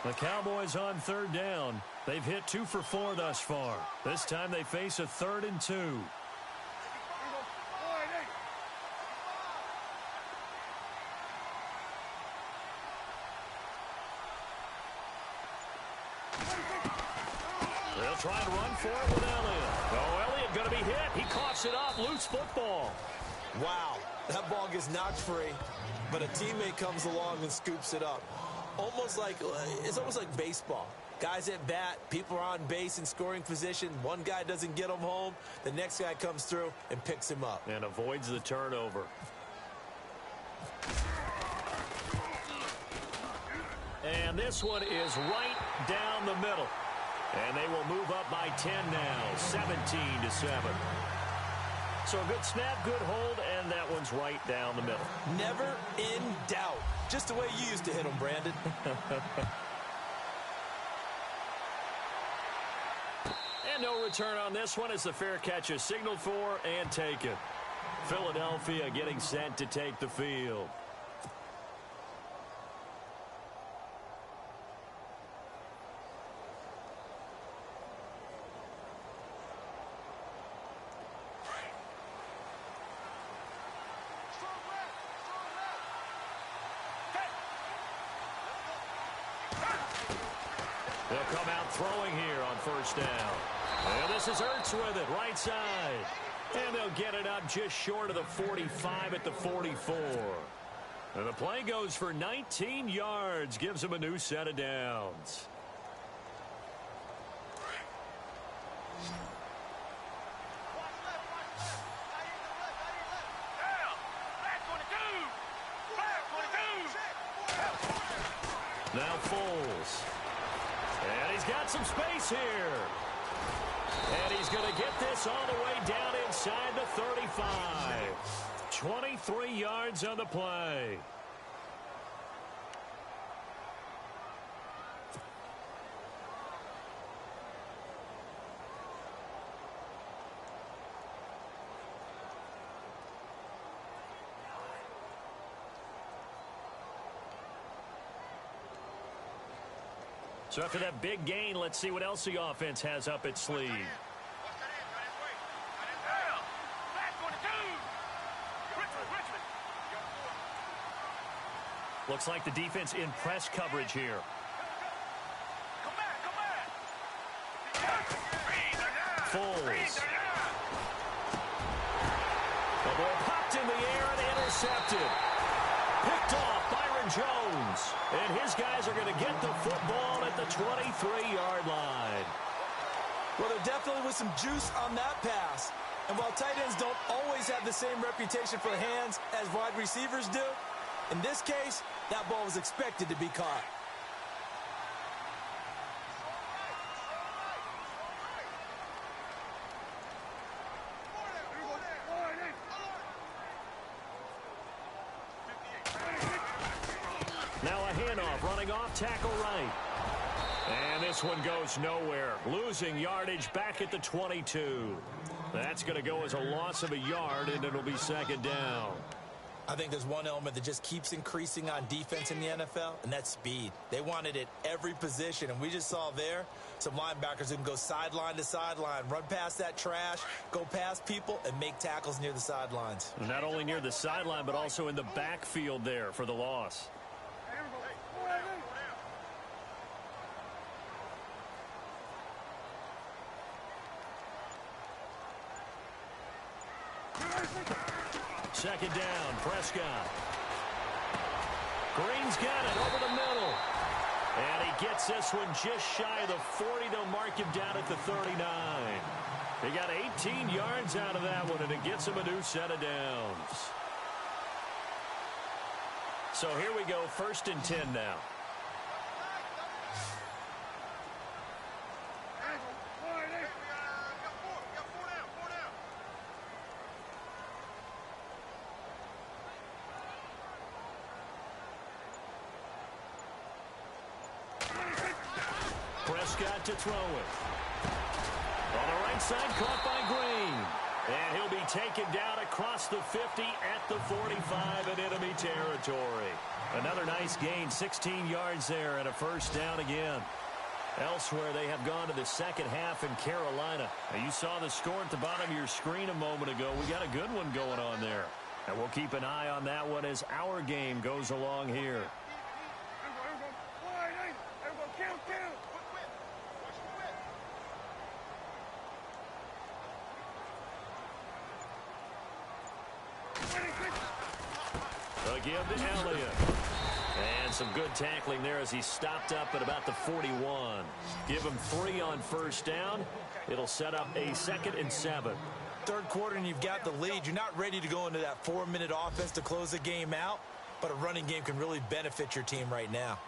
The Cowboys on third down. They've hit 2 for 4 thus far. This time they face a 3rd and 2. They'll try and run for it with Elliott. Oh, Elliott going to be hit. He coughs it up. Loose football. Wow, that ball gets knocked free, but a teammate comes along and scoops it up. It's almost like baseball. Guys at bat, people are on base in scoring position. One guy doesn't get him home. The next guy comes through and picks him up. And avoids the turnover. And this one is right down the middle. And they will move up by 10 now, 17-7. So a good snap, good hold, and that one's right down the middle. Never in doubt. Just the way you used to hit them, Brandon. And no return on this one as the fair catch is signaled for and taken. Philadelphia getting set to take the field. They'll come out throwing here on first down. And this is Ertz with it, right side. And they'll get it up just short of the 45 at the 44. And the play goes for 19 yards, gives them a new set of downs. Now Foles. And he's got some space here. And he's going to get this all the way down inside the 35. 23 yards on the play. So after that big gain, let's see what else the offense has up its sleeve. Looks like the defense in press coverage here. Foles. The ball popped in the air and intercepted. Picked off Byron Jones. And his guys are going to get the football at the 23-yard line. Well, there definitely was some juice on that pass. And while tight ends don't always have the same reputation for hands as wide receivers do, in this case, that ball was expected to be caught. Now a handoff, running off tackle right. And this one goes nowhere. Losing yardage back at the 22. That's going to go as a loss of a yard, and it'll be second down. I think there's one element that just keeps increasing on defense in the NFL, and that's speed. They want it at every position, and we just saw there some linebackers who can go sideline to sideline, run past that trash, go past people, and make tackles near the sidelines. Not only near the sideline, but also in the backfield there for the loss. Second down, Prescott. Green's got it over the middle. And he gets this one just shy of the 40. They'll mark him down at the 39. He got 18 yards out of that one, and it gets him a new set of downs. So here we go, 1st and 10 now. Prescott to throw it. On the right side, caught by Green. And he'll be taken down across the 50 at the 45 in enemy territory. Another nice gain, 16 yards there and a first down again. Elsewhere, they have gone to the second half in Carolina. Now, you saw the score at the bottom of your screen a moment ago. We got a good one going on there. And we'll keep an eye on that one as our game goes along here. Again to Elliott. And some good tackling there as he stopped up at about the 41. Give him 3 on first down. It'll set up a 2nd and 7. Third quarter and you've got the lead. You're not ready to go into that 4-minute offense to close the game out, but a running game can really benefit your team right now.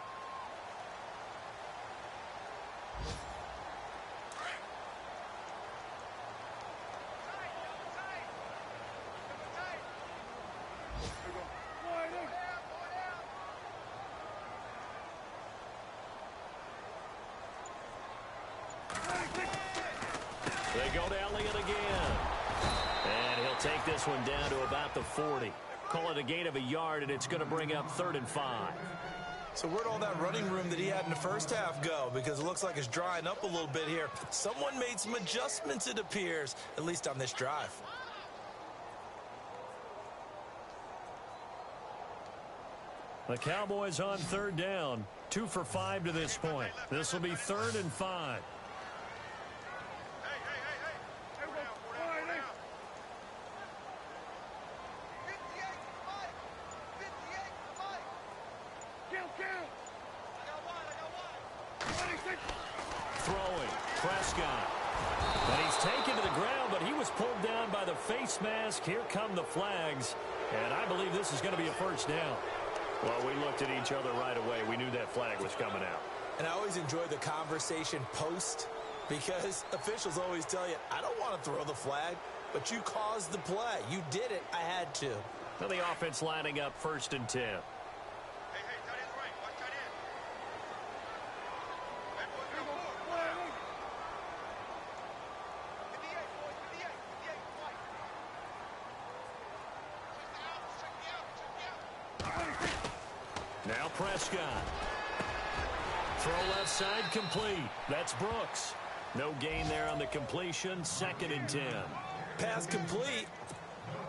They go to Elliott again. And he'll take this one down to about the 40. Call it a gain of a yard, and it's going to bring up 3rd and 5. So where'd all that running room that he had in the first half go? Because it looks like it's drying up a little bit here. Someone made some adjustments, it appears, at least on this drive. The Cowboys on 3rd down. 2 for 5 to this point. This will be 3rd and 5. Throwing, Prescott. And he's taken to the ground, but he was pulled down by the face mask. Here come the flags, and I believe this is going to be a 1st down. Well, we looked at each other right away. We knew that flag was coming out. And I always enjoy the conversation post, because officials always tell you, I don't want to throw the flag, but you caused the play. You did it. I had to. Now the offense lining up 1st and 10. Now Prescott. Throw left side complete. That's Brooks. No gain there on the completion. 2nd and 10. Pass complete,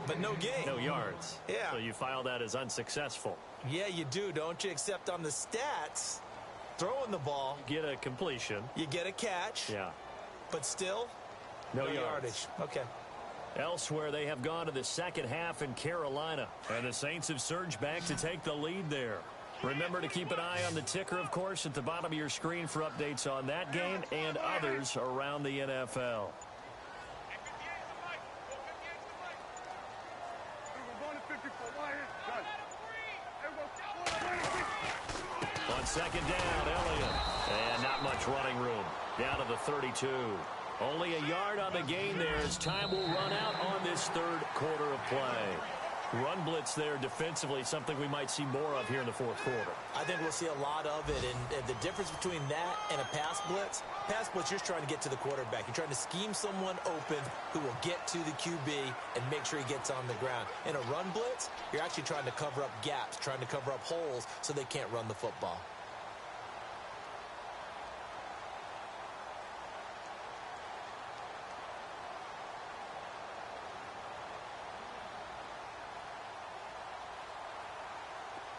but no gain. No yards. Yeah. So you file that as unsuccessful. Yeah, you do, don't you? Except on the stats, throwing the ball. Get a completion. You get a catch. Yeah. But still, no yardage. Okay. Elsewhere, they have gone to the 2nd half in Carolina. And the Saints have surged back to take the lead there. Remember to keep an eye on the ticker, of course, at the bottom of your screen for updates on that game and others around the NFL. On 2nd down, Elliott. And not much running room. Down to the 32. Only a yard on the gain there as time will run out on this 3rd quarter of play. Run blitz there defensively, something we might see more of here in the 4th quarter. I think we'll see a lot of it, and the difference between that and a pass blitz, you're just trying to get to the quarterback. You're trying to scheme someone open who will get to the QB and make sure he gets on the ground. In a run blitz, you're actually trying to cover up gaps, trying to cover up holes so they can't run the football.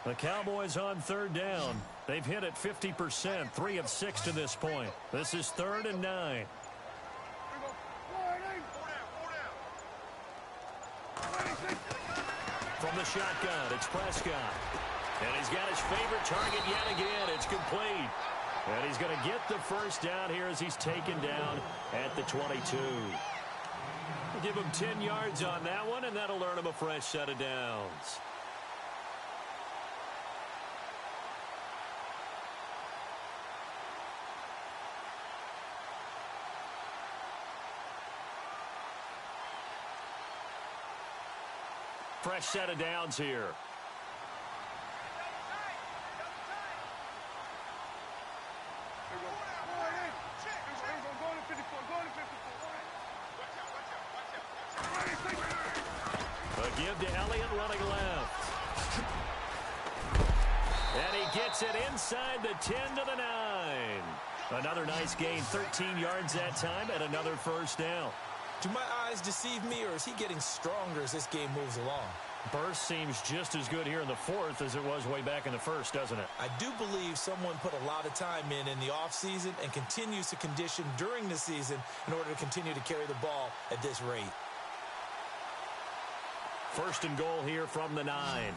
The Cowboys on 3rd down. They've hit it 50%, 3 of 6 to this point. This is 3rd and 9. From the shotgun, it's Prescott. And he's got his favorite target yet again. It's complete. And he's going to get the 1st down here as he's taken down at the 22. We'll give him 10 yards on that one, and that'll earn him a fresh set of downs. Fresh set of downs here. A give to Elliott running left. And he gets it inside the 10 to the 9. Another nice gain, 13 yards that time, and another 1st down. Do my eyes deceive me, or is he getting stronger as this game moves along? Burst seems just as good here in the 4th as it was way back in the 1st, doesn't it? I do believe someone put a lot of time in the offseason and continues to condition during the season in order to continue to carry the ball at this rate. 1st and goal here from the 9.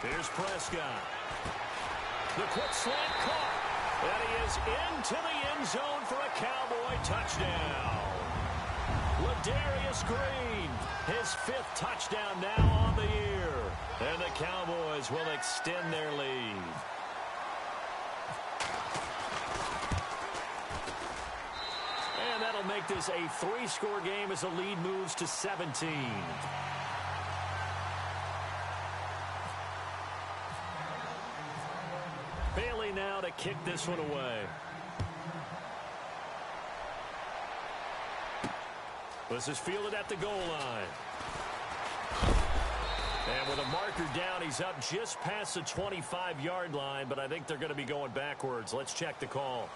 Here's Prescott. The quick slant caught. And he is into the end zone for a Cowboy touchdown. Ladarius Green, his 5th touchdown now on the year. And the Cowboys will extend their lead. And that'll that'll make this a 3-score game as the lead moves to 17. Bailey now to kick this one away. This is fielded at the goal line. And with a marker down, he's up just past the 25-yard line, but I think they're going to be going backwards. Let's check the call.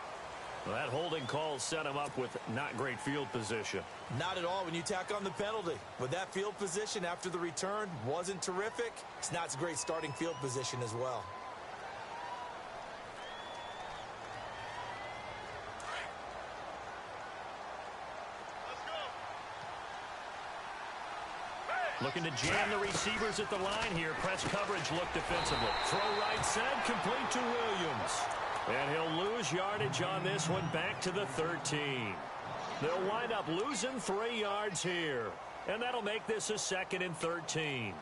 Well, that holding call set him up with not great field position. Not at all when you tack on the penalty. With that field position after the return wasn't terrific, it's not a great starting field position as well. Looking to jam the receivers at the line here. Press coverage look defensively. Throw right side, complete to Williams. And he'll lose yardage on this one back to the 13. They'll wind up losing 3 yards here. And that'll make this a 2nd and 13.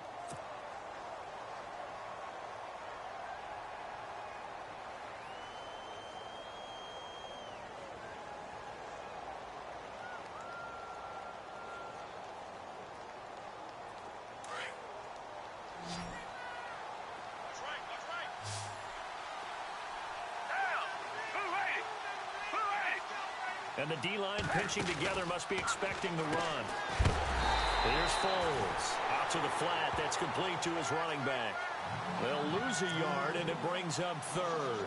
And the D-line pinching together must be expecting the run. Here's Foles. Out to the flat. That's complete to his running back. They'll lose a yard, and it brings up 3rd.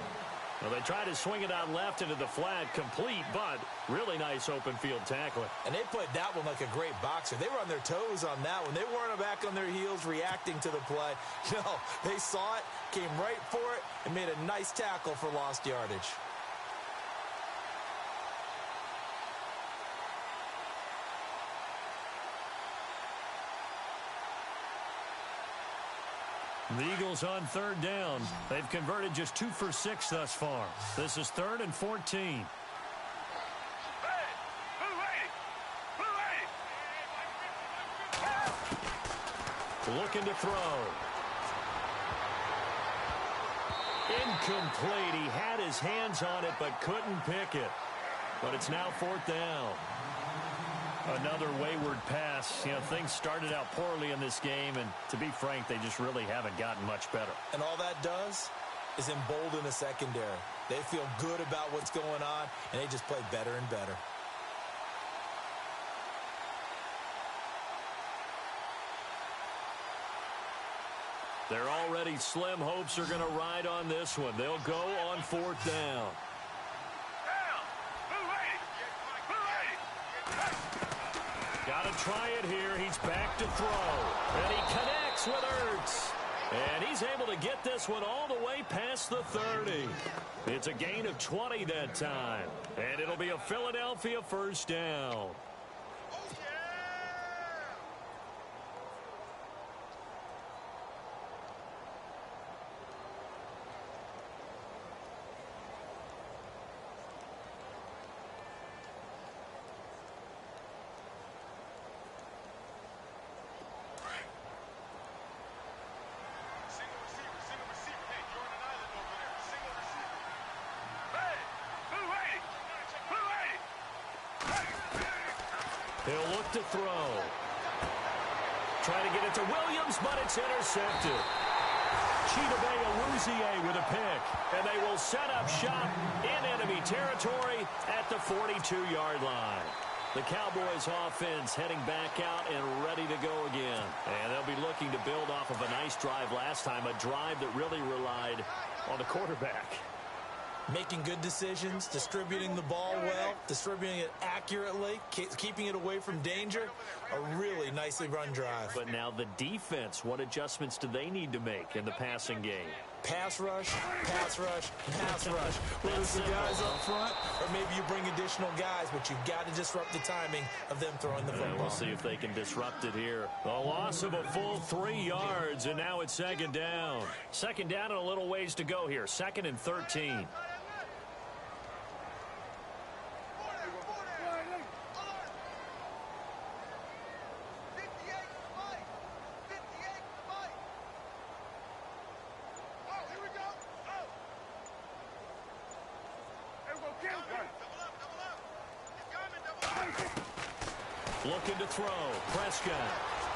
Well, they tried to swing it out left into the flat. Complete, but really nice open field tackling. And they played that one like a great boxer. They were on their toes on that one. They weren't back on their heels reacting to the play. No, they saw it, came right for it, and made a nice tackle for lost yardage. The Eagles on 3rd down. They've converted just 2 for 6 thus far. This is 3rd and 14. Looking to throw. Incomplete. He had his hands on it but couldn't pick it. But it's now 4th down. Another wayward pass. You know, things started out poorly in this game, and to be frank, they just really haven't gotten much better. And all that does is embolden the secondary. They feel good about what's going on, and they just play better and better. Their already slim hopes are going to ride on this one. They'll go on 4th down. Got to try it here. He's back to throw. And he connects with Ertz. And he's able to get this one all the way past the 30. It's a gain of 20 that time. And it'll be a Philadelphia 1st down. He'll look to throw. Trying to get it to Williams, but it's intercepted. Chidobe with a pick. And they will set up shop in enemy territory at the 42-yard line. The Cowboys offense heading back out and ready to go again. And they'll be looking to build off of a nice drive last time, a drive that really relied on the quarterback. Making good decisions, distributing the ball well, distributing it accurately, keeping it away from danger. A really nicely run drive. But now the defense, what adjustments do they need to make in the passing game? Pass rush, pass rush, pass rush. Whether it's the guys up front or maybe you bring additional guys, but you've got to disrupt the timing of them throwing the football. We'll see if they can disrupt it here. A loss of a full 3 yards, and now it's 2nd down. 2nd down and a little ways to go here. 2nd and 13. Looking to throw. Prescott.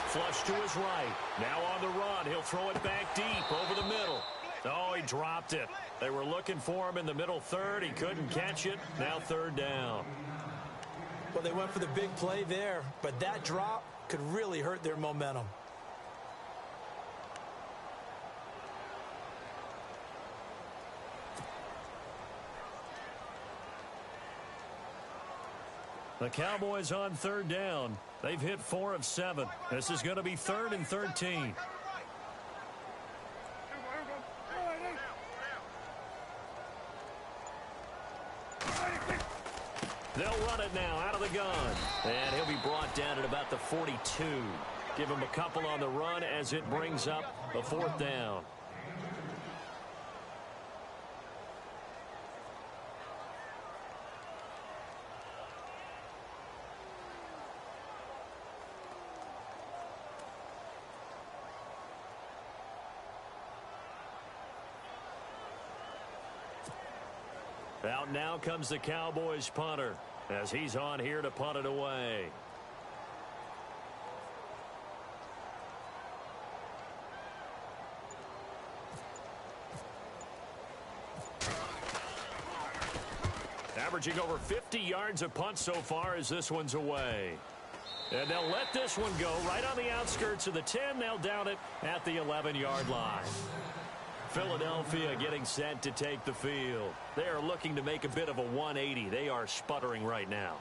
Flush to his right. Now on the run. He'll throw it back deep over the middle. Oh, he dropped it. They were looking for him in the middle third. He couldn't catch it. Now third down. Well, they went for the big play there, but that drop could really hurt their momentum. The Cowboys on third down. They've hit 4 of 7. This is going to be 3rd and 13. They'll run it now out of the gun. And he'll be brought down at about the 42. Give him a couple on the run as it brings up a 4th down. Out now comes the Cowboys punter as he's on here to punt it away. Averaging over 50 yards a punt so far as this one's away. And they'll let this one go right on the outskirts of the 10. They'll down it at the 11-yard line. Philadelphia getting set to take the field. They are looking to make a bit of a 180. They are sputtering right now.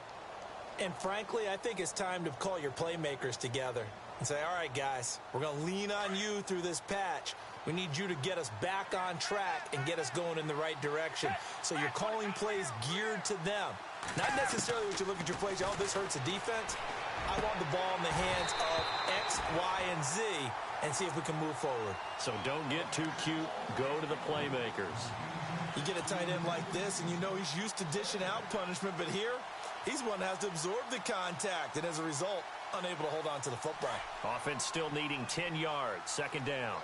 And frankly, I think it's time to call your playmakers together and say, all right, guys, we're going to lean on you through this patch. We need you to get us back on track and get us going in the right direction. So you're calling plays geared to them. Not necessarily what you look at your plays, oh, this hurts the defense. I want the ball in the hands of X, Y, and Z and see if we can move forward. So don't get too cute. Go to the playmakers. You get a tight end like this, and you know he's used to dishing out punishment, but here, he's one that has to absorb the contact, and as a result, unable to hold on to the football. Offense still needing 10 yards. 2nd down.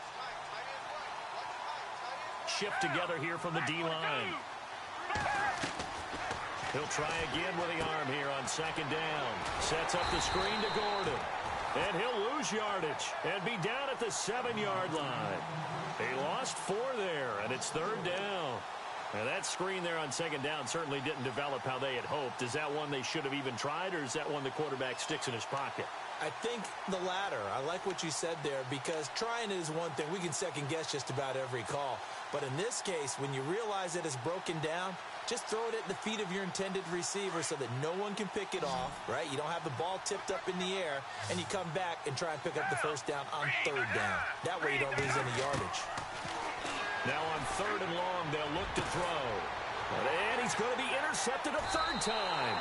Shift together here from the D-line. He'll try again with the arm here on 2nd down. Sets up the screen to Gordon. And he'll lose yardage and be down at the 7-yard line. He lost 4 there, and it's 3rd down. And that screen there on 2nd down certainly didn't develop how they had hoped. Is that one they should have even tried, or is that one the quarterback sticks in his pocket? I think the latter. I like what you said there, because trying it is one thing. We can second-guess just about every call. But in this case, when you realize that it's broken down, just throw it at the feet of your intended receiver so that no one can pick it off, right? You don't have the ball tipped up in the air, and you come back and try and pick up the 1st down on 3rd down. That way you don't lose any yardage. Now on 3rd and long, they'll look to throw. And he's going to be intercepted a 3rd time.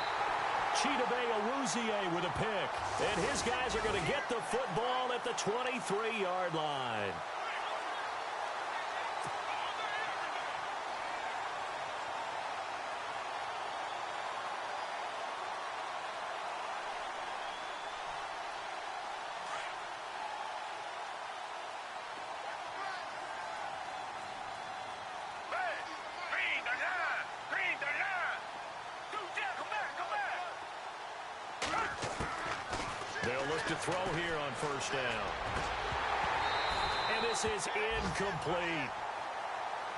Chidobe Awuzie with a pick. And his guys are going to get the football at the 23-yard line. They'll look to throw here on 1st down. And this is incomplete.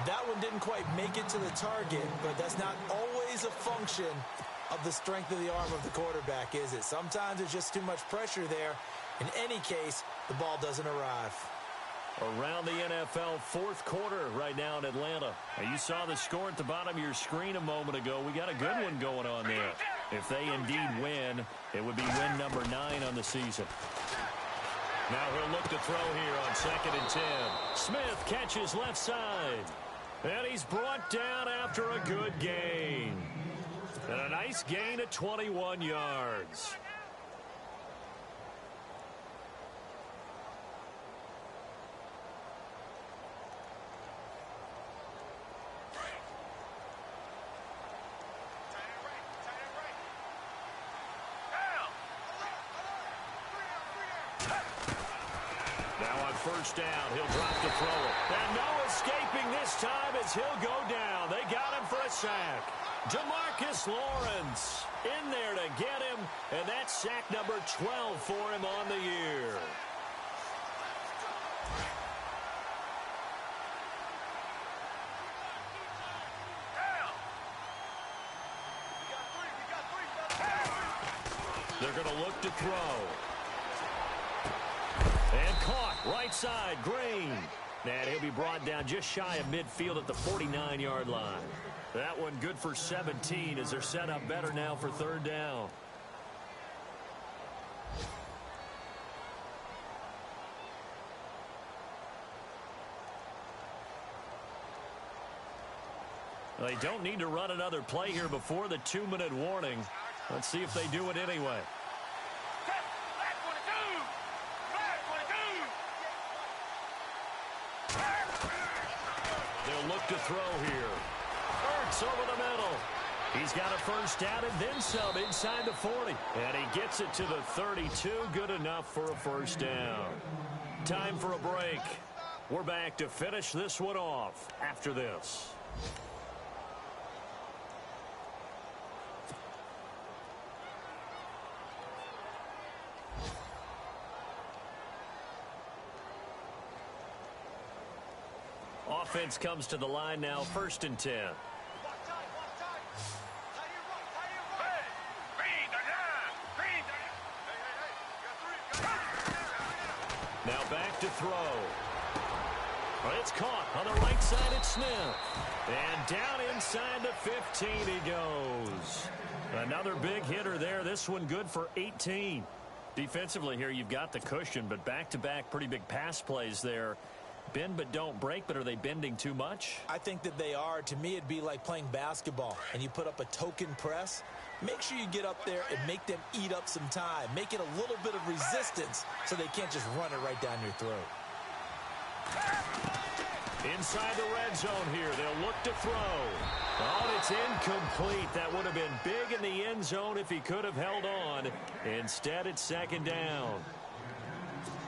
That one didn't quite make it to the target, but that's not always a function of the strength of the arm of the quarterback, is it? Sometimes there's just too much pressure there. In any case, the ball doesn't arrive. Around the NFL 4th quarter right now in Atlanta. Now, you saw the score at the bottom of your screen a moment ago. We got a good one going on there. If they indeed win, it would be win number 9 on the season. Now he'll look to throw here on 2nd and 10. Smith catches left side. And he's brought down after a good gain. And a nice gain of 21 yards. first down. He'll drop to throw it. And no escaping this time as he'll go down. They got him for a sack. DeMarcus Lawrence in there to get him, and that's sack number 12 for him on the year. They're going to look to throw. And caught right side, Green. And he'll be brought down just shy of midfield at the 49-yard line. That one good for 17 as they're set up better now for third down. They don't need to run another play here before the 2-minute warning. Let's see if they do it anyway. They'll look to throw here. Ertz over the middle. He's got a first down and then some inside the 40. And he gets it to the 32. Good enough for a first down. Time for a break. We're back to finish this one off after this. Offense comes to the line now, 1st and 10. Now back to throw. Well, it's caught on the right side at Smith. And down inside the 15 he goes. Another big hitter there. This one good for 18. Defensively here, you've got the cushion, but back-to-back pretty big pass plays there. Bend but don't break, but are they bending too much? I think that they are. To me, it'd be like playing basketball, and you put up a token press. Make sure you get up there and make them eat up some time. Make it a little bit of resistance so they can't just run it right down your throat. Inside the red zone here, they'll look to throw. Oh, it's incomplete. That would have been big in the end zone if he could have held on. Instead, it's 2nd down.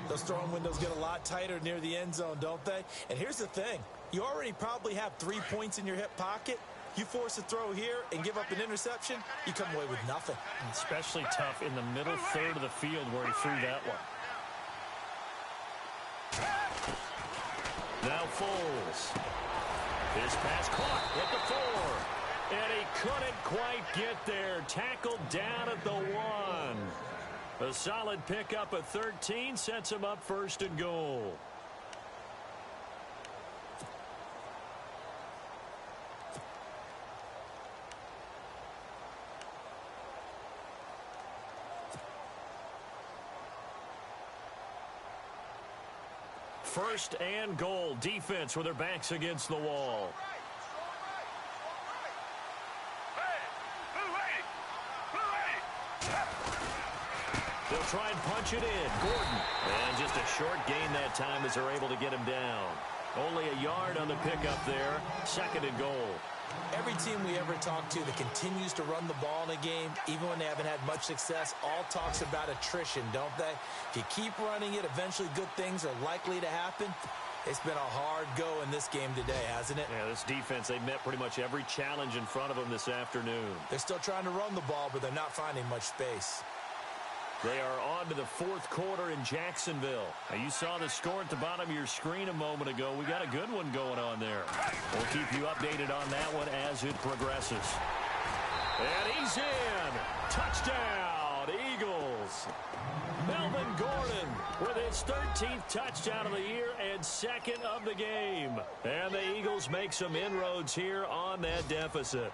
Those throwing windows get a lot tighter near the end zone, don't they? And here's the thing. You already probably have 3 points in your hip pocket. You force a throw here and give up an interception, you come away with nothing. Especially tough in the middle third of the field where he threw that one. Now Foles. His pass caught at the 4. And he couldn't quite get there. Tackled down at the 1. A solid pickup of 13 sets him up 1st and goal. First and goal. Defense with their backs against the wall. They'll try and punch it in. Gordon. And just a short gain that time as they're able to get him down. Only a yard on the pickup there. 2nd and goal. Every team we ever talk to that continues to run the ball in a game, even when they haven't had much success, all talks about attrition, don't they? If you keep running it, eventually good things are likely to happen. It's been a hard go in this game today, hasn't it? Yeah, this defense, they've met pretty much every challenge in front of them this afternoon. They're still trying to run the ball, but they're not finding much space. They are on to the 4th quarter in Jacksonville. Now, you saw the score at the bottom of your screen a moment ago. We got a good one going on there. We'll keep you updated on that one as it progresses. And he's in. Touchdown, Eagles. Melvin Gordon with his 13th touchdown of the year and 2nd of the game. And the Eagles make some inroads here on that deficit.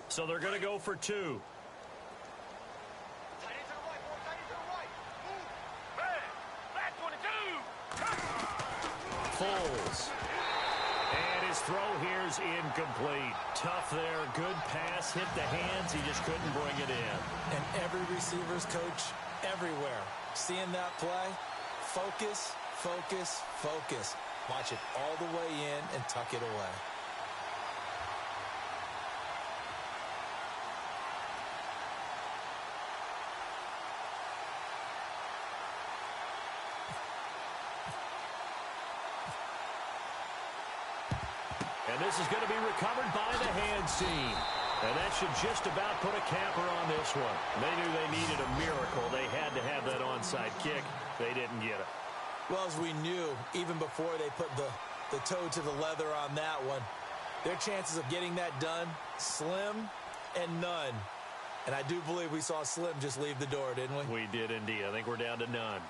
So they're going to go for 2. Foles. And his throw here's incomplete. Tough there. Good pass. Hit the hands. He just couldn't bring it in. And every receiver's coach everywhere. Seeing that play, focus, focus, focus. Watch it all the way in and tuck it away. And this is going to be recovered by the hands team. And that should just about put a capper on this one. They knew they needed a miracle. They had to have that onside kick. They didn't get it. Well, as we knew, even before they put the toe to the leather on that one, their chances of getting that done, slim and none. And I do believe we saw Slim just leave the door, didn't we? We did indeed. I think we're down to none.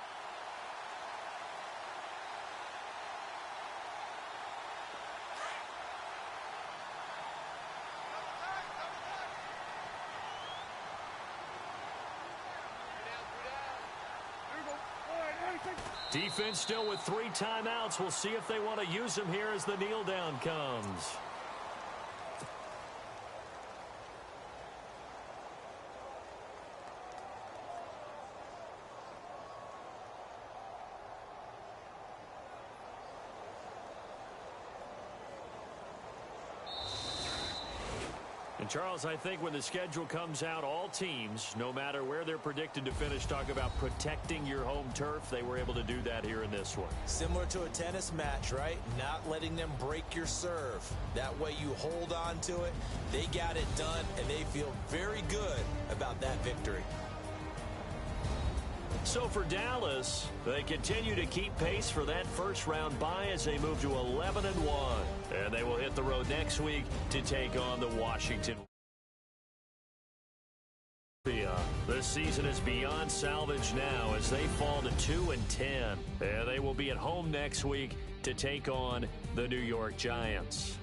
Defense still with 3 timeouts. We'll see if they want to use them here as the kneel down comes. And Charles, I think when the schedule comes out, all teams, no matter where they're predicted to finish, talk about protecting your home turf. They were able to do that here in this one. Similar to a tennis match, right? Not letting them break your serve. That way you hold on to it. They got it done, and they feel very good about that victory. So for Dallas, they continue to keep pace for that first round bye as they move to 11-1. And they will hit the road next week to take on the Washington. This season is beyond salvage now as they fall to 2-10. And they will be at home next week to take on the New York Giants.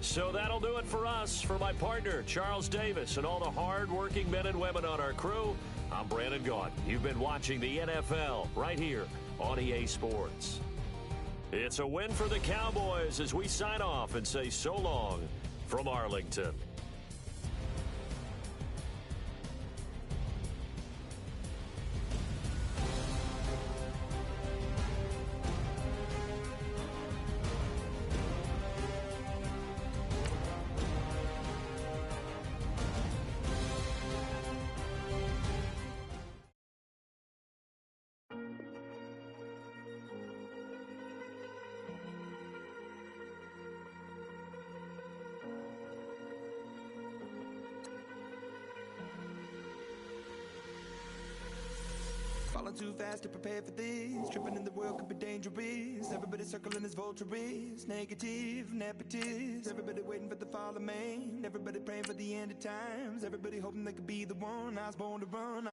So that'll do it for us. For my partner, Charles Davis, and all the hard-working men and women on our crew, I'm Brandon Gaudin. You've been watching the NFL right here on EA Sports. It's a win for the Cowboys as we sign off and say so long from Arlington. Falling too fast to prepare for this. Tripping in the world could be dangerous. Everybody circling as vultures. Negative, nepotist. Everybody waiting for the fall of man. Everybody praying for the end of times. Everybody hoping they could be the one I was born to run.